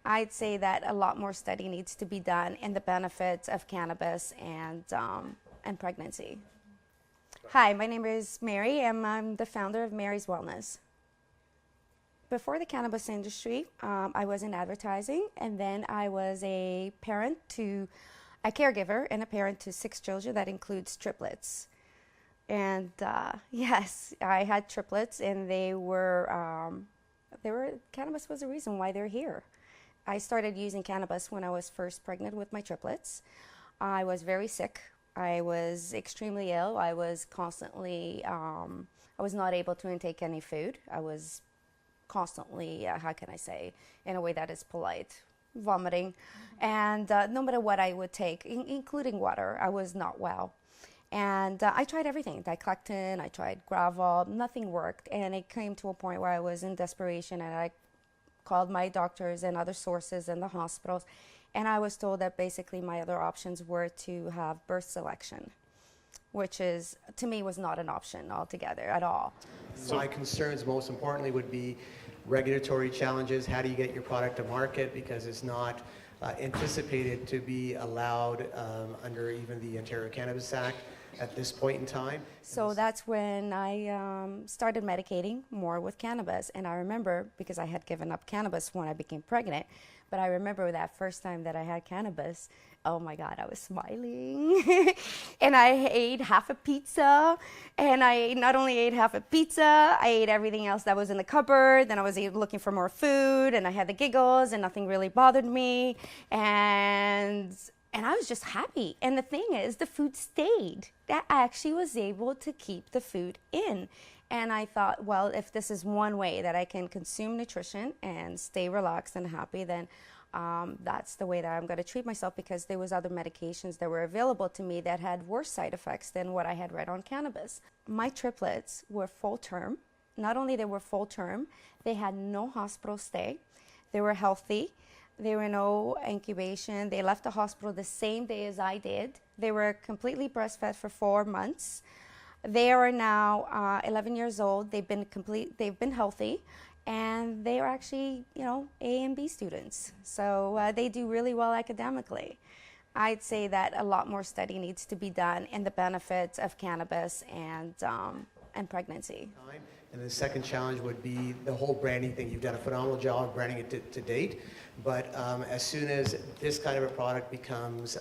I'd say that a lot more study needs to be done in the benefits of cannabis and pregnancy. Hi, my name is Mary, and I'm the founder of Mary's Wellness. Before the cannabis industry, I was in advertising, and then I was a caregiver and a parent to 6 children. That includes triplets. And yes, I had triplets, and cannabis was the reason why they're here. I started using cannabis when I was first pregnant with my triplets. I was very sick. I was extremely ill. I was constantly, I was not able to intake any food. I was constantly, how can I say, in a way that is polite, vomiting. And no matter what I would take, including water, I was not well. And I tried everything, Diclexin, I tried Gravol, nothing worked. And it came to a point where I was in desperation, and I called my doctors and other sources in the hospitals. And I was told that basically my other options were to have birth selection, which is, to me, was not an option altogether at all. So my concerns most importantly would be regulatory challenges. How do you get your product to market? Because it's not anticipated to be allowed under even the Ontario Cannabis Act at this point in time. So that's when I started medicating more with cannabis. And I remember, because I had given up cannabis when I became pregnant, but I remember that first time that I had cannabis, oh my God, I was smiling. And I ate half a pizza. And I not only ate half a pizza, I ate everything else that was in the cupboard. Then I was looking for more food, and I had the giggles, and nothing really bothered me. And I was just happy. And the thing is, the food stayed. That actually was able to keep the food in. And I thought, well, if this is one way that I can consume nutrition and stay relaxed and happy, then that's the way that I'm going to treat myself, because there was other medications that were available to me that had worse side effects than what I had read on cannabis. My triplets were full term. Not only they were full term, they had no hospital stay. They were healthy. There were no incubation. They left the hospital the same day as I did. They were completely breastfed for 4 months. They are now 11 years old. They've been healthy, and they are actually, A and B students. So they do really well academically. I'd say that a lot more study needs to be done in the benefits of cannabis and pregnancy. And the second challenge would be the whole branding thing. You've done a phenomenal job branding it to date, but as soon as this kind of a product becomes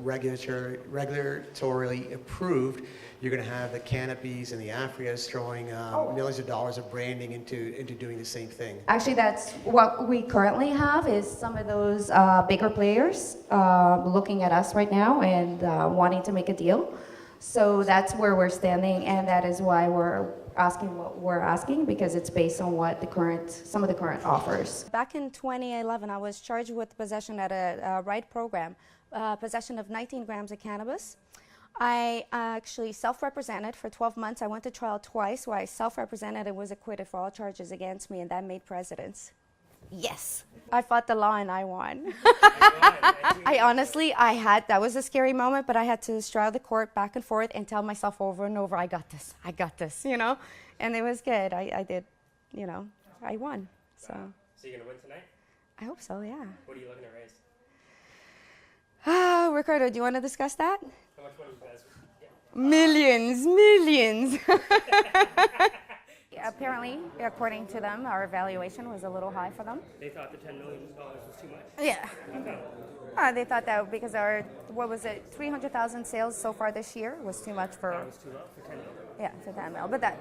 regulatorily approved, you're going to have the Canopies and the Afrias throwing millions of dollars of branding into doing the same thing. Actually, that's what we currently have, is some of those bigger players looking at us right now and wanting to make a deal. So that's where we're standing, and that is why we're asking what we're asking, because it's based on what some of the current offers. Back in 2011, I was charged with possession at a RIDE program, possession of 19 grams of cannabis. I actually self-represented for 12 months. I went to trial twice where I self-represented and was acquitted for all charges against me, and that made precedence. Yes. I fought the law and I won. I honestly, that was a scary moment, but I had to straddle the court back and forth and tell myself over and over, I got this, and it was good. I did, I won. So you're going to win tonight? I hope so, yeah. What are you looking to raise? Ricardo, do you want to discuss that? How much money you guys get? Millions. Apparently, according to them, our evaluation was a little high for them. They thought the $10 million was too much? Yeah. They thought that because our, 300,000 sales so far this year was too much for... That was too low for $10 million? Yeah, for $10 million. But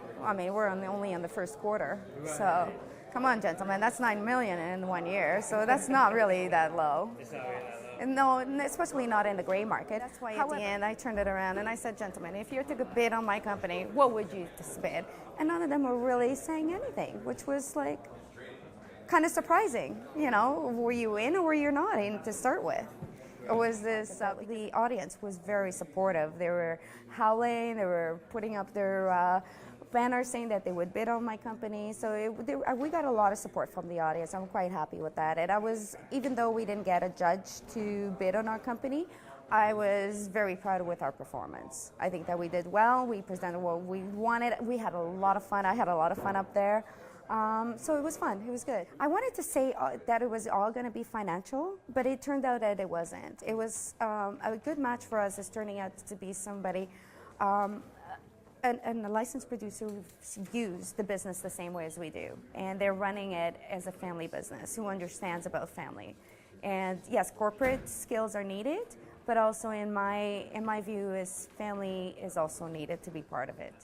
we're only in the first quarter. Right. So, come on, gentlemen, that's $9 million in 1 year. So that's not really that low. It's not really that low. No, especially not in the gray market. That's why at the end I turned it around and I said, gentlemen, if you were to bid on my company, what would you bid? And none of them were really saying anything, which was kind of surprising. Were you in or were you not in to start with? Or was this, the audience was very supportive. They were howling, they were putting up their banners saying that they would bid on my company. So we got a lot of support from the audience. I'm quite happy with that. And even though we didn't get a judge to bid on our company, I was very proud with our performance. I think that we did well. We presented what we wanted. We had a lot of fun. I had a lot of fun up there. So it was fun. It was good. I wanted to say that it was all going to be financial, but it turned out that it wasn't. It was a good match for us. Is turning out to be somebody, and a licensed producer who views the business the same way as we do, and they're running it as a family business who understands about family. And yes, corporate skills are needed, but also in my view, is family is also needed to be part of it.